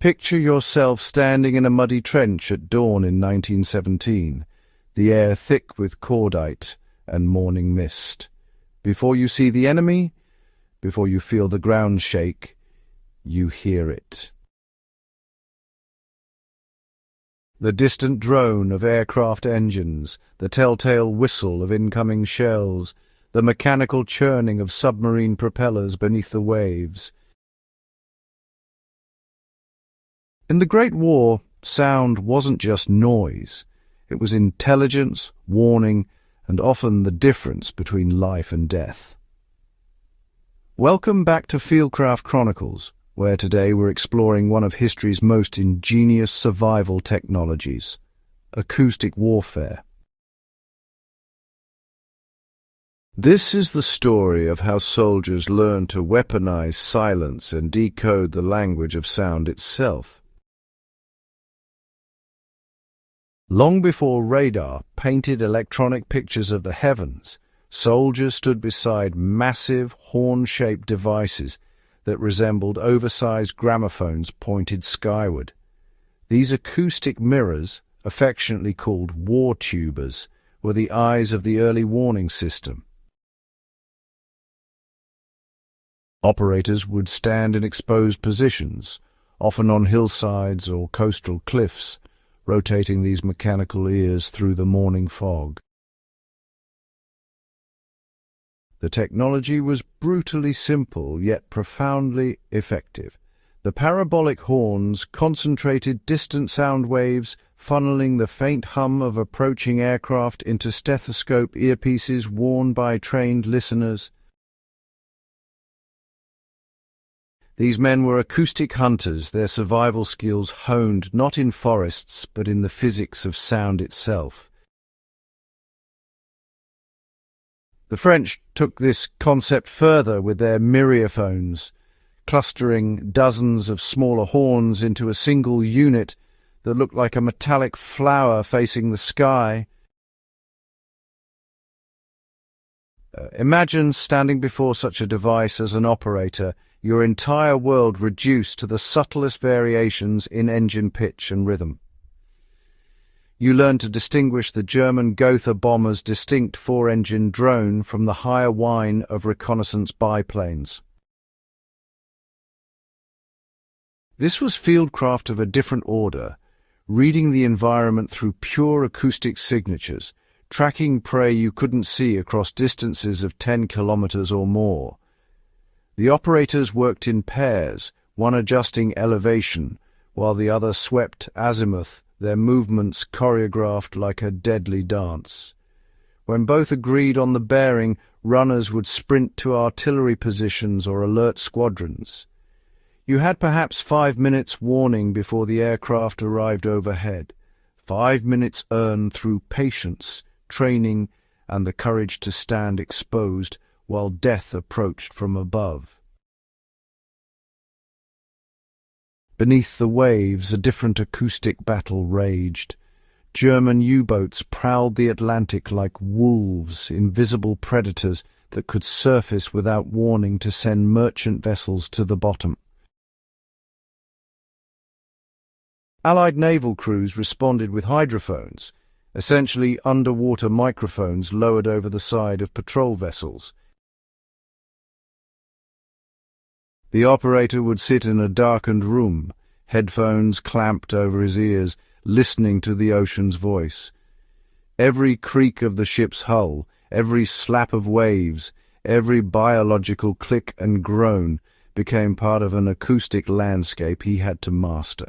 Picture yourself standing in a muddy trench at dawn in 1917, the air thick with cordite and morning mist. Before you see the enemy, before you feel the ground shake, you hear it. The distant drone of aircraft engines, the telltale whistle of incoming shells, the mechanical churning of submarine propellers beneath the waves. In the Great War, sound wasn't just noise. It was intelligence, warning, and often the difference between life and death. Welcome back to Fieldcraft Chronicles, where today we're exploring one of history's most ingenious survival technologies, acoustic warfare. This is the story of how soldiers learned to weaponize silence and decode the language of sound itself. Long before radar painted electronic pictures of the heavens, soldiers stood beside massive horn-shaped devices that resembled oversized gramophones pointed skyward. These acoustic mirrors, affectionately called war tubas, were the eyes of the early warning system. Operators would stand in exposed positions, often on hillsides or coastal cliffs, rotating these mechanical ears through the morning fog. The technology was brutally simple, yet profoundly effective. The parabolic horns concentrated distant sound waves, funneling the faint hum of approaching aircraft into stethoscope earpieces worn by trained listeners. These men were acoustic hunters, their survival skills honed not in forests but in the physics of sound itself. The French took this concept further with their myriaphones, clustering dozens of smaller horns into a single unit that looked like a metallic flower facing the sky. Imagine standing before such a device as an operator, your entire world reduced to the subtlest variations in engine pitch and rhythm. You learn to distinguish the German Gotha bomber's distinct four-engine drone from the higher whine of reconnaissance biplanes. This was fieldcraft of a different order, reading the environment through pure acoustic signatures, tracking prey you couldn't see across distances of 10 kilometers or more. The operators worked in pairs, one adjusting elevation, while the other swept azimuth, their movements choreographed like a deadly dance. When both agreed on the bearing, runners would sprint to artillery positions or alert squadrons. You had perhaps 5 minutes warning before the aircraft arrived overhead. 5 minutes earned through patience, training, and the courage to stand exposed while death approached from above. Beneath the waves, a different acoustic battle raged. German U-boats prowled the Atlantic like wolves, invisible predators that could surface without warning to send merchant vessels to the bottom. Allied naval crews responded with hydrophones, essentially underwater microphones lowered over the side of patrol vessels. The operator would sit in a darkened room, headphones clamped over his ears, listening to the ocean's voice. Every creak of the ship's hull, every slap of waves, every biological click and groan became part of an acoustic landscape he had to master.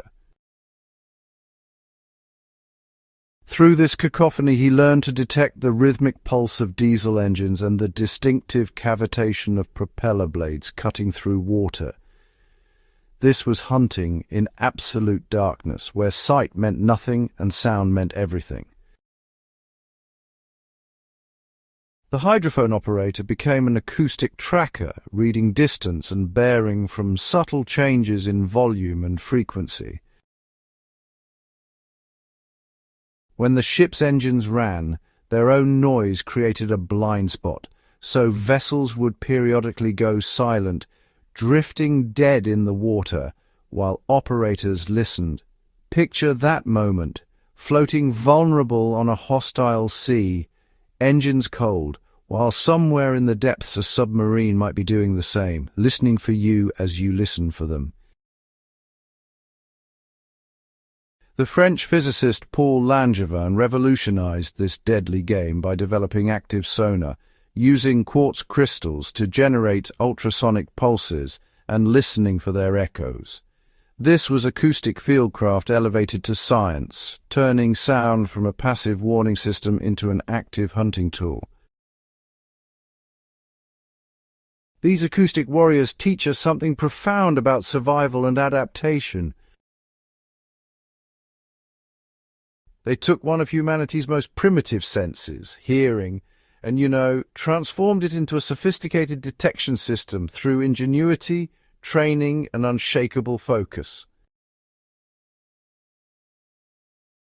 Through this cacophony he learned to detect the rhythmic pulse of diesel engines and the distinctive cavitation of propeller blades cutting through water. This was hunting in absolute darkness, where sight meant nothing and sound meant everything. The hydrophone operator became an acoustic tracker, reading distance and bearing from subtle changes in volume and frequency. When the ship's engines ran, their own noise created a blind spot, so vessels would periodically go silent, drifting dead in the water, while operators listened. Picture that moment, floating vulnerable on a hostile sea, engines cold, while somewhere in the depths a submarine might be doing the same, listening for you as you listen for them. The French physicist Paul Langevin revolutionized this deadly game by developing active sonar, using quartz crystals to generate ultrasonic pulses and listening for their echoes. This was acoustic fieldcraft elevated to science, turning sound from a passive warning system into an active hunting tool. These acoustic warriors teach us something profound about survival and adaptation. They took one of humanity's most primitive senses, hearing, and transformed it into a sophisticated detection system through ingenuity, training, and unshakable focus.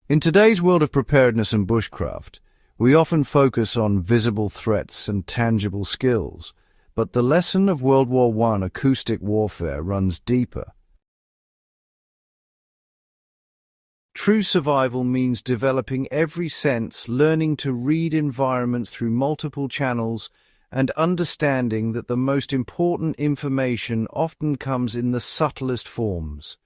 In today's world of preparedness and bushcraft, we often focus on visible threats and tangible skills, but the lesson of World War I acoustic warfare runs deeper. True survival means developing every sense, learning to read environments through multiple channels, and understanding that the most important information often comes in the subtlest forms.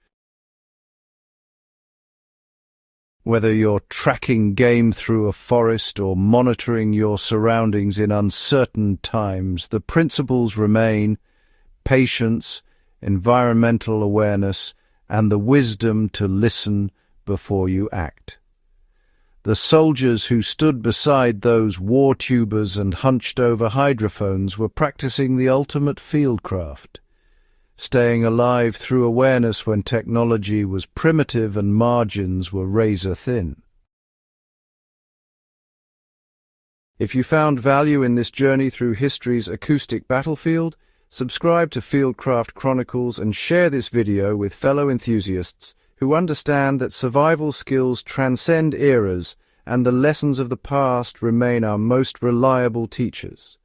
Whether you're tracking game through a forest or monitoring your surroundings in uncertain times, the principles remain: patience, environmental awareness, and the wisdom to listen before you act. The soldiers who stood beside those war tubas and hunched over hydrophones were practicing the ultimate fieldcraft, staying alive through awareness when technology was primitive and margins were razor-thin. If you found value in this journey through history's acoustic battlefield, subscribe to Fieldcraft Chronicles and share this video with fellow enthusiasts who understand that survival skills transcend eras and the lessons of the past remain our most reliable teachers.